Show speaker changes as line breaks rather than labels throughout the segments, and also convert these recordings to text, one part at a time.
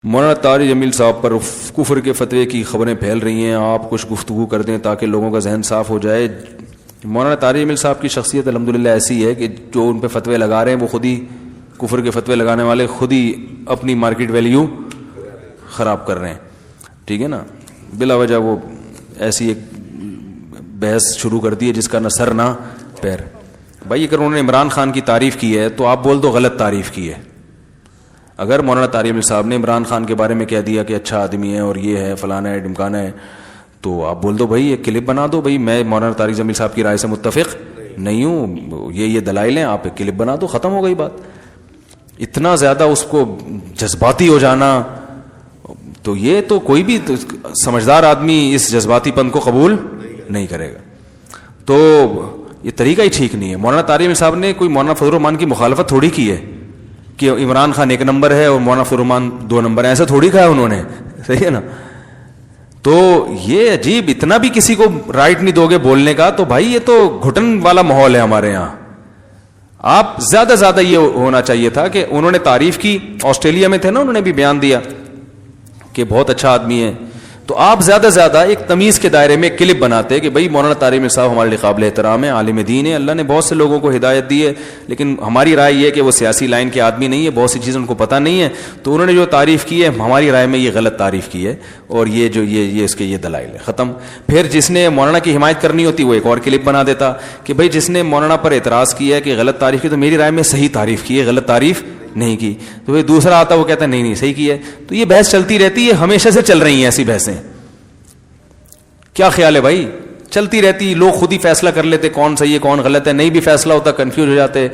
مولانا طارق جمیل صاحب پر کفر کے فتوے کی خبریں پھیل رہی ہیں، آپ کچھ گفتگو کر دیں تاکہ لوگوں کا ذہن صاف ہو جائے۔ مولانا طارق جمیل صاحب کی شخصیت الحمدللہ ایسی ہے کہ جو ان پہ فتوے لگا رہے ہیں وہ خود ہی کفر کے فتوے لگانے والے خود ہی اپنی مارکیٹ ویلیو خراب کر رہے ہیں، ٹھیک ہے نا۔ بلا وجہ وہ ایسی ایک بحث شروع کر دی ہے جس کا نہ سر نہ پیر۔ بھائی اگر انہوں نے عمران خان کی تعریف کی ہے تو آپ بول دو غلط تعریف کی ہے۔ اگر مولانا طارق جمیل صاحب نے عمران خان کے بارے میں کہہ دیا کہ اچھا آدمی ہے اور یہ ہے فلانا ہے ڈمکانا ہے، تو آپ بول دو بھائی ایک کلپ بنا دو، بھائی میں مولانا طارق جمیل صاحب کی رائے سے متفق نہیں ہوں، یہ دلائل ہیں، آپ ایک کلپ بنا دو، ختم ہو گئی بات۔ اتنا زیادہ اس کو جذباتی ہو جانا، تو یہ تو کوئی بھی سمجھدار آدمی اس جذباتی پن کو قبول نہیں کرے گا، تو یہ طریقہ ہی ٹھیک نہیں ہے۔ مولانا طارق جمیل صاحب نے کوئی مولانا فضل الرحمان کی مخالفت تھوڑی کی ہے کہ عمران خان 1 نمبر ہے اور مولانا فضل الرحمان 2 نمبر ہے، ایسا تھوڑی کہا ہے انہوں نے، صحیح ہے نا۔ تو یہ عجیب، اتنا بھی کسی کو رائٹ نہیں دو گے بولنے کا، تو بھائی یہ تو گھٹن والا ماحول ہے ہمارے یہاں۔ آپ زیادہ زیادہ یہ ہونا چاہیے تھا کہ انہوں نے تعریف کی، آسٹریلیا میں تھے نا، انہوں نے بھی بیان دیا کہ بہت اچھا آدمی ہے، تو آپ زیادہ زیادہ ایک تمیز کے دائرے میں کلپ بناتے کہ بھائی مولانا طارق جمیل صاحب ہمارے لیے قابل احترام ہے، عالم دین ہے، اللہ نے بہت سے لوگوں کو ہدایت دی ہے، لیکن ہماری رائے یہ ہے کہ وہ سیاسی لائن کے آدمی نہیں ہے، بہت سی چیزیں ان کو پتہ نہیں ہے، تو انہوں نے جو تعریف کی ہے ہماری رائے میں یہ غلط تعریف کی ہے، اور یہ جو یہ اس کے یہ دلائل ہے، ختم۔ پھر جس نے مولانا کی حمایت کرنی ہوتی وہ ایک اور کلپ بنا دیتا کہ بھائی جس نے مولانا پر اعتراض کیا ہے کہ غلط تعریف کی، تو میری رائے میں صحیح تعریف کی ہے، غلط تعریف نہیں کی، تو پھر دوسرا آتا وہ کہتا ہے نہیں صحیح کی ہے۔ تو یہ بحث چلتی رہتی ہے، ہمیشہ سے چل رہی ہیں ایسی بحثیں۔ کیا خیال ہے بھائی؟ چلتی رہتی، لوگ خود ہی فیصلہ کر لیتے کون صحیح ہے کون غلط ہے، نہیں بھی فیصلہ ہوتا کنفیوز ہو جاتے۔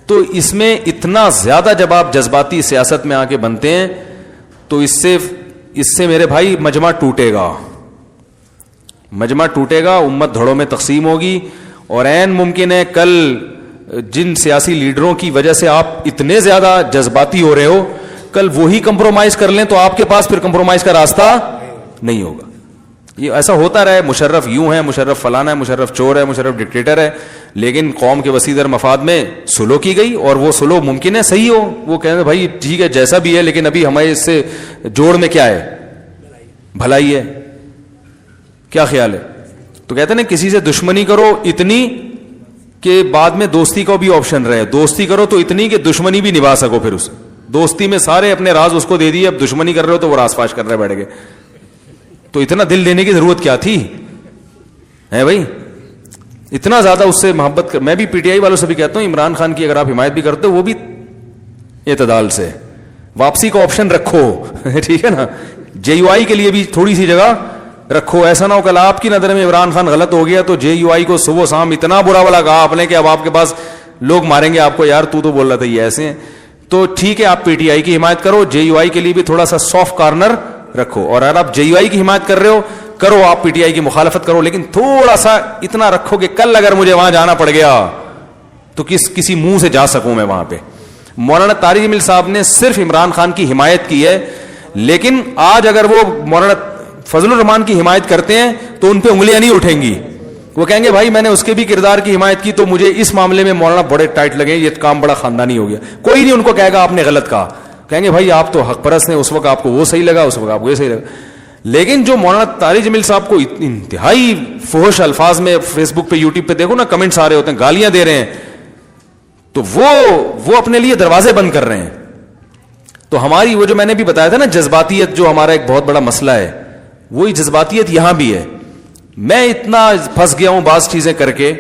تو اس میں اتنا زیادہ جب آپ جذباتی سیاست میں آ کے بنتے ہیں تو اس سے میرے بھائی مجمع ٹوٹے گا، مجمع ٹوٹے گا، امت دھڑوں میں تقسیم ہوگی، اور عین ممکن ہے کل جن سیاسی لیڈروں کی وجہ سے آپ اتنے زیادہ جذباتی ہو رہے ہو، کل وہی کمپرومائز کر لیں تو آپ کے پاس پھر کمپرومائز کا راستہ نہیں ہوگا۔ یہ ایسا ہوتا رہے، مشرف یوں ہے، مشرف فلانا ہے، مشرف چور ہے، مشرف ڈکٹیٹر ہے، لیکن قوم کے وسیع تر مفاد میں سلو کی گئی، اور وہ سلو ممکن ہے صحیح ہو، وہ کہتے ہیں بھائی ٹھیک ہے جیسا بھی ہے، لیکن ابھی ہمارے اس سے جوڑ میں کیا ہے، بھلائی ہے۔ کیا خیال ہے؟ تو کہتے ہیں نا کسی سے دشمنی کرو اتنی کہ بعد میں دوستی کا بھی آپشن رہے، دوستی کرو تو اتنی کہ دشمنی بھی نبھا سکو، پھر اس دوستی میں سارے اپنے راز اس کو دے دیے، اب دشمنی کر رہے ہو تو وہ راز فاش کر رہے بیٹھ گئے، تو اتنا دل دینے کی ضرورت کیا تھی ہے بھائی؟ اتنا زیادہ اس سے محبت کر۔ میں بھی پی ٹی آئی والوں سے بھی کہتا ہوں عمران خان کی اگر آپ حمایت بھی کرتے ہو وہ بھی اعتدال سے، واپسی کا آپشن رکھو، ٹھیک ہے نا، جے یو آئی کے لیے بھی تھوڑی سی جگہ رکھو، ایسا نہ ہو کل آپ کی نظر میں عمران خان غلط ہو گیا تو جے یو آئی کو صبح شام اتنا برا والا کہا آپ نے کہ اب آپ کے پاس لوگ ماریں گے آپ کو، یار تو بول رہا تھا یہ ایسے ہیں۔ تو ٹھیک ہے آپ پی ٹی آئی کی حمایت کرو، جے یو آئی کے لیے بھی تھوڑا سا سافٹ کارنر رکھو، اور اگر آپ جے یو آئی کی حمایت کر رہے ہو کرو، آپ پی ٹی آئی کی مخالفت کرو، لیکن تھوڑا سا اتنا رکھو کہ کل اگر مجھے وہاں جانا پڑ گیا تو کسی منہ سے جا سکوں میں وہاں پہ۔ مولانا طارق جمیل صاحب نے صرف عمران خان کی حمایت کی ہے، لیکن آج اگر وہ مولانا فضل الرحمان کی حمایت کرتے ہیں تو ان پہ انگلیاں نہیں اٹھیں گی، وہ کہیں گے بھائی میں نے اس کے بھی کردار کی حمایت کی تو مجھے اس معاملے میں مولانا بڑے ٹائٹ لگے، یہ کام بڑا خاندانی ہو گیا۔ کوئی نہیں ان کو کہے گا آپ نے غلط کہا، کہیں گے بھائی آپ تو حق پرست ہیں، اس وقت آپ کو وہ صحیح لگا، اس وقت آپ کو یہ صحیح لگا۔ لیکن جو مولانا طارق جمیل صاحب کو انتہائی فحش الفاظ میں فیس بک پہ یوٹیوب پہ دیکھو نا کمنٹس آ رہے ہوتے ہیں، گالیاں دے رہے ہیں، تو وہ اپنے لیے دروازے بند کر رہے ہیں۔ تو ہماری وہ جو میں نے بھی بتایا تھا نا جذباتیت جو ہمارا ایک بہت بڑا مسئلہ ہے، وہی جذباتیت یہاں بھی ہے۔ میں اتنا پھنس گیا ہوں بعض چیزیں کر کے۔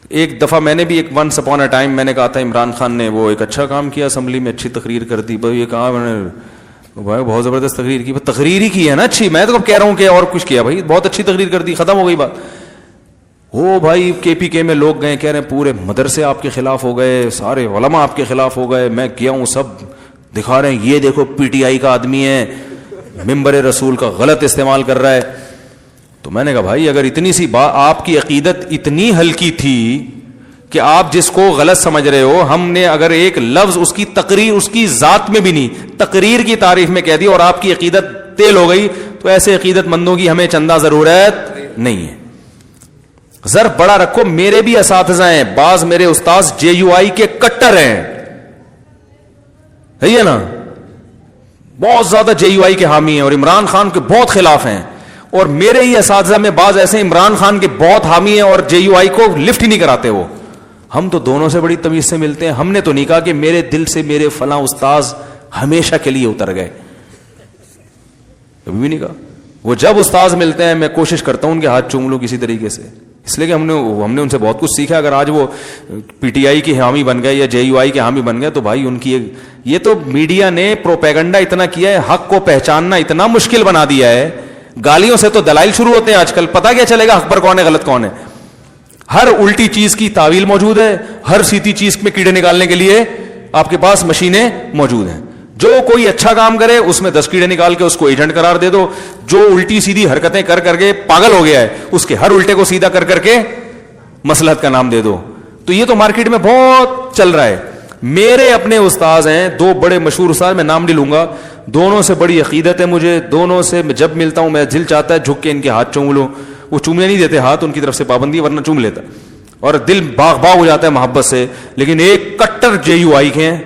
ایک دفعہ میں نے بھی ایک ونس اپون اے ٹائم میں نے کہا تھا عمران خان نے وہ ایک اچھا کام کیا، اسمبلی میں اچھی تقریر کر دی، بھائی یہ کہا میں نے بھائی بہت زبردست تقریر کی، تقریر ہی کی ہے نا اچھی، میں تو اب کہہ رہا ہوں کہ اور کچھ کیا، بھائی بہت اچھی تقریر کر دی، ختم ہو گئی بات۔ او بھائی کے پی کے میں لوگ گئے کہہ رہے ہیں پورے مدرسے آپ کے خلاف ہو گئے، سارے علماء آپ کے خلاف ہو گئے، میں گیا ہوں سب دکھا رہے ہیں یہ دیکھو پی ٹی آئی کا آدمی ہے، ممبر رسول کا غلط استعمال کر رہا ہے۔ تو میں نے کہا بھائی اگر اتنی سی بات، آپ کی عقیدت اتنی ہلکی تھی کہ آپ جس کو غلط سمجھ رہے ہو، ہم نے اگر ایک لفظ اس کی تقریر اس کی ذات میں بھی نہیں، تقریر کی تعریف میں کہہ دی اور آپ کی عقیدت تیل ہو گئی، تو ایسے عقیدت مندوں کی ہمیں چندہ ضرورت نہیں ہے۔ ضرب بڑا رکھو، میرے بھی اساتذہ ہیں، بعض میرے استاذ جے یو آئی کے کٹر ہیں، ہے نا، بہت زیادہ JUI کے حامی ہیں اور عمران خان کے بہت خلاف ہیں. اور میرے ہی اساتذہ میں بعض ایسے عمران خان کے بہت حامی ہیں اور JUI کو لفٹ ہی نہیں کراتے. وہ ہم تو دونوں سے بڑی تمیز سے ملتے ہیں. ہم نے تو نہیں کہا کہ میرے دل سے میرے فلاں استاذ ہمیشہ کے لیے اتر گئے, کبھی بھی نہیں کہا. وہ جب استاذ ملتے ہیں میں کوشش کرتا ہوں ان کے ہاتھ چوم لوں کسی طریقے سے, اس لیے کہ ہم نے ان سے بہت کچھ سیکھا. اگر آج وہ PTI کے حامی بن گئے یا JUI کے حامی بن گئے تو بھائی ان کی یہ تو میڈیا نے پروپیگنڈا اتنا کیا ہے, حق کو پہچاننا اتنا مشکل بنا دیا ہے. گالیوں سے تو دلائل شروع ہوتے ہیں آج کل. پتہ کیا چلے گا حق پر کون ہے غلط کون ہے؟ ہر الٹی چیز کی تعویل موجود ہے, ہر سیدھی چیز میں کیڑے نکالنے کے لیے آپ کے پاس مشینیں موجود ہیں. جو کوئی اچھا کام کرے اس میں 10 کیڑے نکال کے اس کو ایجنٹ قرار دے دو. جو الٹی سیدھی حرکتیں کر کے پاگل ہو گیا ہے اس کے ہر الٹے کو سیدھا کر کے مصلحت کا نام دے دو. تو یہ تو مارکیٹ میں بہت چل رہا ہے. میرے اپنے استاذ ہیں 2 بڑے مشہور استاذ, میں نام نہیں لوں گا, دونوں سے بڑی عقیدت ہے مجھے. دونوں سے جب ملتا ہوں میں دل چاہتا ہے جھک کے ان کے ہاتھ چوم لوں. وہ چومنے نہیں دیتے ہاتھ, ان کی طرف سے پابندی, ورنہ چوم لیتا اور دل باغ ہو جاتا ہے محبت سے. لیکن ایک کٹر JUI کے ہیں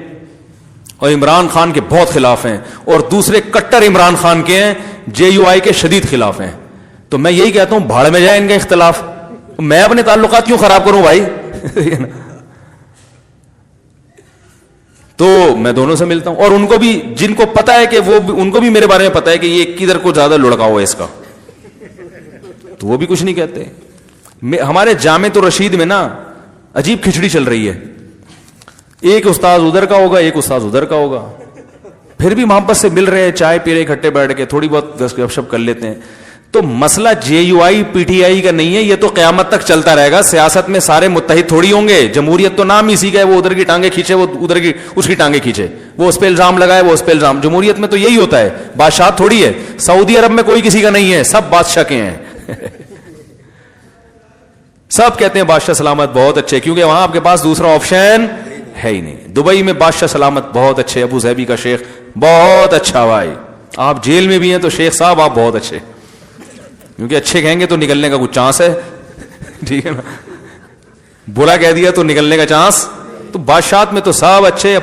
اور عمران خان کے بہت خلاف ہیں, اور دوسرے کٹر عمران خان کے ہیں, JUI کے شدید خلاف ہیں. تو میں یہی کہتا ہوں بھاڑ میں جائے ان کا اختلاف, میں اپنے تعلقات کیوں خراب کروں بھائی. تو میں دونوں سے ملتا ہوں, اور ان کو بھی جن کو پتا ہے کہ وہ ان کو بھی میرے بارے میں پتا ہے کہ یہ کدھر کو زیادہ لڑکاؤ ہے اس کا, تو وہ بھی کچھ نہیں کہتے. ہمارے جامع الرشید میں نا عجیب کھچڑی چل رہی ہے. ایک استاذ ادھر کا ہوگا, ایک استاذ ادھر کا ہوگا, پھر بھی محبت سے مل رہے ہیں, چائے پی رہے اکٹھے بیٹھ کے, تھوڑی بہت گپ شپ کر لیتے ہیں. تو مسئلہ JUI PTI کا نہیں ہے, یہ تو قیامت تک چلتا رہے گا. سیاست میں سارے متحد تھوڑی ہوں گے. جمہوریت تو نام اسی کا ہے, وہ ادھر کی ٹانگیں کھینچے, وہ ادھر کی اس کی ٹانگیں کھینچے, وہ اس پہ الزام لگائے, وہ اس پہ الزام. جمہوریت میں تو یہی ہوتا ہے, بادشاہ تھوڑی ہے. سعودی عرب میں کوئی کسی کا نہیں ہے, سب بادشاہ کے ہیں. سب کہتے ہیں بادشاہ سلامت بہت اچھے, کیونکہ وہاں آپ کے پاس دوسرا آپشن ہے ہی نہیں. دبئی میں بادشاہ سلامت بہت اچھے, ابو ظبی کا شیخ بہت اچھا بھائی. آپ جیل میں بھی ہیں تو شیخ صاحب آپ بہت اچھے, کیونکہ اچھے کہیں گے تو نکلنے کا کچھ چانس ہے, ٹھیک ہے نا. برا کہہ دیا تو نکلنے کا چانس. تو بادشاہت میں تو سب اچھے.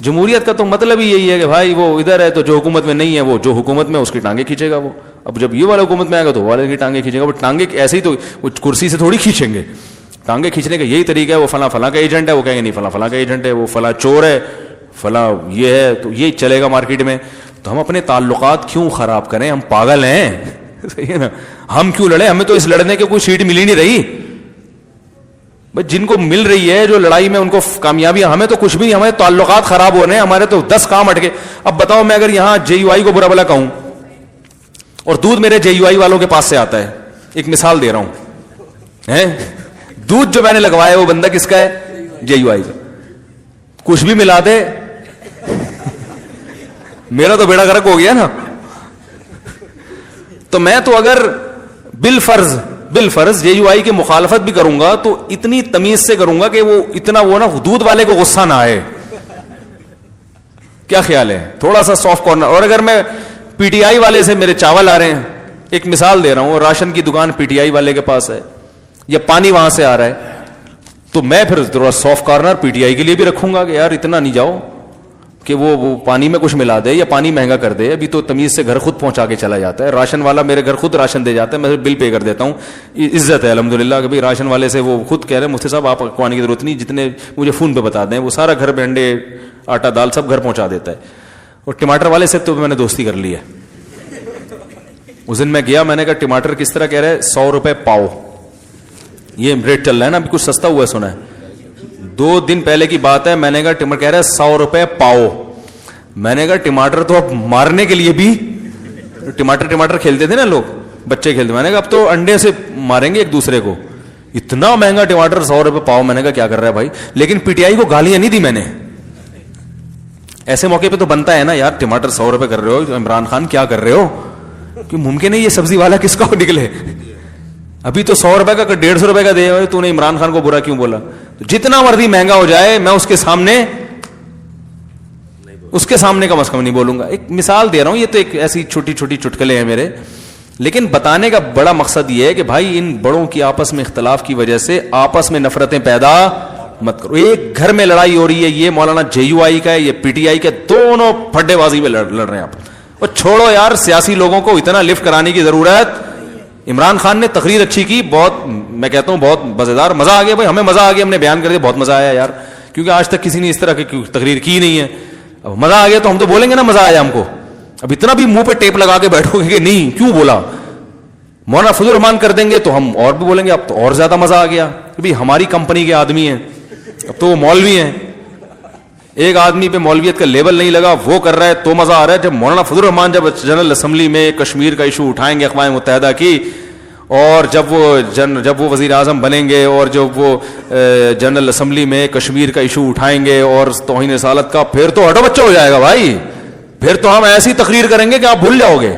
جمہوریت کا تو مطلب ہی یہی ہے کہ بھائی وہ ادھر ہے تو جو حکومت میں نہیں ہے وہ جو حکومت میں اس کی ٹانگیں کھینچے گا. وہ اب جب یہ والا حکومت میں آئے گا تو والے کی ٹانگیں کھینچے گا. وہ ٹانگیں ایسے ہی تو وہ کرسی سے تھوڑی کھینچیں گے. ٹانگیں کھینچنے کا یہی طریقہ ہے. وہ فلاں فلاں کا ایجنٹ ہے, وہ کہیں گے نہیں فلاں فلاں کا ایجنٹ ہے, وہ فلاں چور ہے, فلاں یہ ہے, تو یہی چلے گا مارکیٹ میں. تو ہم اپنے تعلقات کیوں خراب کریں؟ ہم پاگل ہیں, صحیح ہے نا. ہم کیوں لڑیں؟ ہمیں تو اس لڑنے کی کوئی سیٹ مل ہی نہیں رہی. بھائی جن کو مل رہی ہے جو لڑائی میں ان کو کامیابی, ہمیں تو کچھ بھی نہیں. ہمارے تعلقات خراب ہو رہے ہیں, ہمارے تو 10 کام اٹکے. اب بتاؤ میں اگر یہاں JUI کو برا بلا کہوں اور دودھ میرے JUI والوں کے پاس سے آتا ہے, ایک مثال دے رہا ہوں, دودھ جو میں نے لگوایا وہ بندہ کس کا ہے؟ JUI کا. کچھ بھی ملا دے میرا تو بیڑا غرق ہو گیا نا. تو میں تو اگر بالفرض JUI کی مخالفت بھی کروں گا تو اتنی تمیز سے کروں گا کہ وہ اتنا وہ نا دودھ والے کو غصہ نہ آئے. کیا خیال ہے؟ تھوڑا سا سافٹ کارنر. اور اگر میں PTI والے سے میرے چاول آ رہے ہیں, ایک مثال دے رہا ہوں, اور راشن کی دکان PTI والے کے پاس ہے یا پانی وہاں سے آ رہا ہے, تو میں پھر تھوڑا سافٹ کارنر PTI کے لیے بھی رکھوں گا کہ یار اتنا نہیں جاؤ کہ وہ پانی میں کچھ ملا دے یا پانی مہنگا کر دے. ابھی تو تمیز سے گھر خود پہنچا کے چلا جاتا ہے. راشن والا میرے گھر خود راشن دے جاتا ہے, میں بل پے کر دیتا ہوں. عزت ہے الحمدللہ کہ بھائی راشن والے سے وہ خود کہہ رہے ہیں مفتی صاحب آپ کو آنے کی ضرورت نہیں, جتنے مجھے فون پہ بتا دیں, وہ سارا گھر میں انڈے آٹا دال سب گھر پہنچا دیتا ہے. اور ٹماٹر والے سے تو میں نے دوستی کر لی ہے. اس دن میں گیا, میں نے کہا ٹماٹر کس طرح کہہ رہے 100 روپے پاؤ, یہ ریٹ چل رہا ہے نا, ابھی کچھ سستا ہوا ہے سنا ہے. 2 دن پہلے کی بات ہے, میں نے کہا ٹماٹر کہہ رہے 100 روپے پاؤ. میں نے کہا ٹماٹر تو اب مارنے کے لیے بھی, ٹماٹر کھیلتے تھے نا لوگ, بچے کھیلتے, میں نے کہا اب تو انڈے سے ماریں گے ایک دوسرے کو. اتنا مہنگا ٹماٹر 100 روپے پاؤ. میں نے کہا کیا کر رہا ہے بھائی. لیکن PTI کو گالیاں نہیں دی میں نے. ایسے موقع پہ تو بنتا ہے نا یار, ٹماٹر 100 روپے کر رہے ہو, عمران خان کیا کر رہے ہو, کہ ممکن ہے یہ سبزی والا کس کا نکلے. ابھی تو 100 روپے کا 150 روپے کا دے, تو نے عمران خان کو برا کیوں بولا. جتنا مرضی مہنگا ہو جائے میں اس کے سامنے کم از کم نہیں بولوں گا. ایک مثال دے رہا ہوں, یہ تو ایک ایسی چھوٹی چھوٹی چٹکلے ہیں میرے, لیکن بتانے کا بڑا مقصد یہ ہے کہ بھائی ان بڑوں کی آپس میں اختلاف کی وجہ سے آپس میں نفرتیں پیدا مت کرو. ایک گھر میں لڑائی ہو رہی ہے, یہ مولانا JUI کا ہے, یہ PTI کا, دونوں پھڈے بازی میں لڑ رہے ہیں آپ. اور چھوڑو یار, سیاسی لوگوں کو اتنا لفٹ کرانے کی ضرورت. عمران خان نے تقریر اچھی کی, بہت, میں کہتا ہوں بہت مزیدار, مزہ آ گیا بھائی, ہمیں مزہ آ گیا, ہم نے بیان کر دیا, بہت مزہ آیا یار, کیونکہ آج تک کسی نے اس طرح کی تقریر کی نہیں ہے. اب مزہ آ گیا تو ہم تو بولیں گے نا مزہ آیا ہم کو. اب اتنا بھی منہ پہ ٹیپ لگا کے بیٹھو گے کہ نہیں کیوں بولا, مولانا فضل الرحمان کر دیں گے تو ہم اور بھی بولیں گے اب تو اور زیادہ مزہ آ گیا. ابھی ہماری کمپنی کے آدمی ہیں, اب تو وہ مولوی ہیں, ایک آدمی پہ مولویت کا لیبل نہیں لگا, وہ کر رہا ہے تو مزہ آ رہا ہے. جب مولانا فضل الرحمان جب جنرل اسمبلی میں کشمیر کا ایشو اٹھائیں گے اقوام متحدہ کی, اور جب وہ وزیر اعظم بنیں گے, اور جب وہ جنرل اسمبلی میں کشمیر کا ایشو اٹھائیں گے اور توہین رسالت کا, پھر تو ہٹو بچہ ہو جائے گا بھائی. پھر تو ہم ایسی تقریر کریں گے کہ آپ بھول جاؤ گے.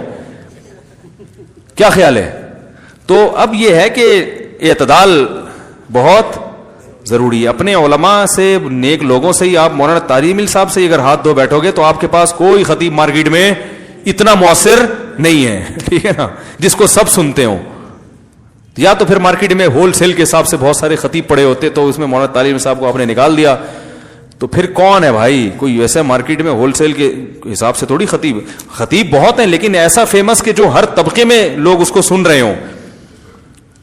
کیا خیال ہے؟ تو اب یہ ہے کہ اعتدال بہت ضروری ہے. اپنے علماء سے, نیک لوگوں سے ہی, آپ مولانا طارق مل صاحب سے اگر ہاتھ دھو بیٹھو گے تو آپ کے پاس کوئی خطیب مارکیٹ میں اتنا مؤثر نہیں ہے, ٹھیک ہے نا, جس کو سب سنتے ہوں. یا تو پھر مارکیٹ میں ہول سیل کے حساب سے بہت سارے خطیب پڑے ہوتے, تو اس میں مولانا طارق مل صاحب کو آپ نے نکال دیا, تو پھر کون ہے بھائی؟ کوئی ویسے مارکیٹ میں ہول سیل کے حساب سے تھوڑی خطیب, خطیب بہت ہیں لیکن ایسا فیمس کہ جو ہر طبقے میں لوگ اس کو سن رہے ہوں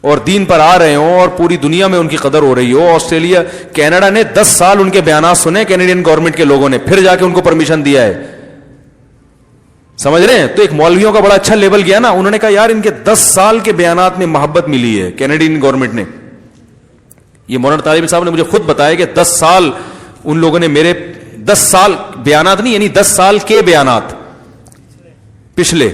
اور دین پر آ رہے ہوں اور پوری دنیا میں ان کی قدر ہو رہی ہو. آسٹریلیا, کینیڈا نے 10 سال ان کے بیانات سنے کینیڈین گورنمنٹ کے لوگوں نے, پھر جا کے ان کو پرمیشن دیا ہے. سمجھ رہے ہیں؟ تو ایک مولویوں کا بڑا اچھا لیول گیا نا, انہوں نے کہا یار ان کے 10 سال کے بیانات میں محبت ملی ہے کینیڈین گورنمنٹ نے. یہ مولانا طارق صاحب نے مجھے خود بتایا کہ 10 سال ان لوگوں نے میرے 10 سال بیانات نہیں, یعنی 10 سال کے بیانات پچھلے,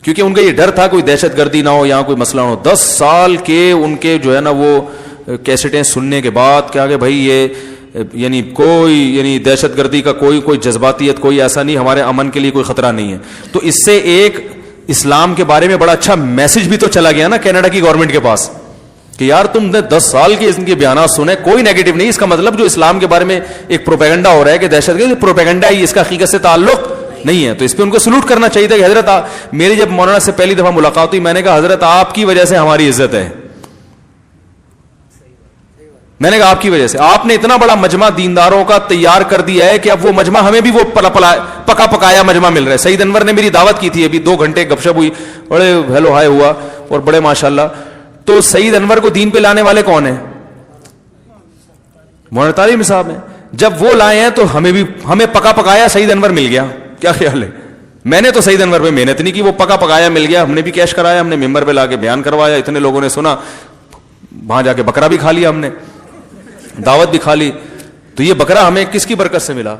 کیونکہ ان کا یہ ڈر تھا کوئی دہشت گردی نہ ہو, یہاں کوئی مسئلہ نہ ہو. 10 سال کے ان کے جو ہے نا وہ کیسٹیں سننے کے بعد کیا کہ بھائی یہ یعنی کوئی, یعنی دہشت گردی کا کوئی جذباتیت کوئی ایسا نہیں, ہمارے امن کے لیے کوئی خطرہ نہیں ہے. تو اس سے ایک اسلام کے بارے میں بڑا اچھا میسج بھی تو چلا گیا نا کینیڈا کی گورنمنٹ کے پاس کہ یار تم نے 10 سال کے ان کے بیانات سنے, کوئی نیگیٹو نہیں. اس کا مطلب جو اسلام کے بارے میں ایک پروپیگنڈا ہو رہا ہے کہ دہشت گردی, پروپیگنڈا ہی, اس کا حقیقت سے تعلق نہیں ہے. تو اس پہ ان کو سلوٹ کرنا چاہیے تھا کہ حضرت میری جب مولانا سے پہلی دفعہ ملاقات ہوئی, میں نے کہا حضرت آپ کی وجہ سے ہماری عزت ہے. میں نے کہا آپ کی وجہ سے, آپ نے اتنا بڑا مجمع دینداروں کا تیار کر دیا ہے کہ اب وہ مجمع ہمیں بھی وہ پکا پکایا مجمع مل رہا ہے. سعید انور نے میری دعوت کی تھی, ابھی 2 گھنٹے گپ شپ ہوئی, بڑے ہیلو ہائے ہوا اور بڑے ماشاءاللہ. تو سعید انور کو دین پہ لانے والے کون ہیں؟ مولانا طارق صاحب ہیں. جب وہ لائے ہیں تو ہمیں پکا پکایا سعید انور مل گیا. کیا خیال ہے؟ میں نے تو سعید انور پہ محنت نہیں کی, وہ پکا پکایا مل گیا, ہم نے بھی کیش کرایا, ہم نے ممبر پہ لا کے بیان کروایا, اتنے لوگوں نے سنا, وہاں جا کے بکرا بھی کھا لیا, ہم نے دعوت بھی کھا لی. تو یہ بکرا ہمیں کس کی برکت سے ملا؟